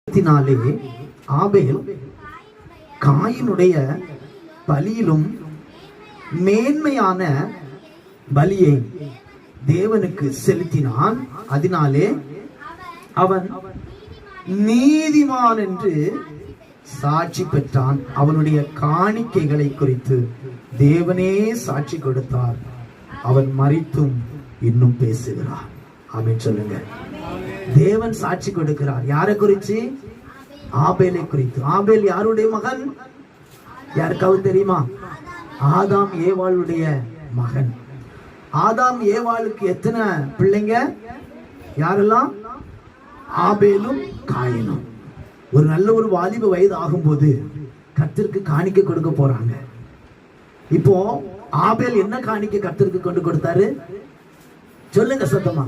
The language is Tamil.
ஆபேல் காயினுடைய பலியிலும் மேன்மையான பலியை தேவனுக்கு செலுத்தினான். அதனாலே அவன் நீதிமான் என்று சாட்சி பெற்றான். அவனுடைய காணிக்கைகளை குறித்து தேவனே சாட்சி கொடுத்தார். அவன் மரித்தும் இன்னும் பேசுகிறார். ஆமென் சொல்லுங்க. தேவன் சாட்சி கொடுக்கிறார். யாரை குறித்து? ஆபேலை குறித்து. ஆபேல் யாருடைய மகன்? யாருக்காவது தெரியுமா? ஆதாம் ஏவாளுடைய மகன். ஆதாம் ஏவாளுக்கு எத்தனை பிள்ளைங்க? யாரெல்லாம்? ஆபேலும் காயினும். ஒரு நல்ல ஒரு வாலிப வயது ஆகும்போது கர்த்தருக்கு காணிக்கை கொடுக்க போறாங்க. இப்போ ஆபேல் என்ன காணிக்கை கர்த்தருக்கு கொண்டு கொடுத்தாரு? சொல்லுங்க சத்தமா.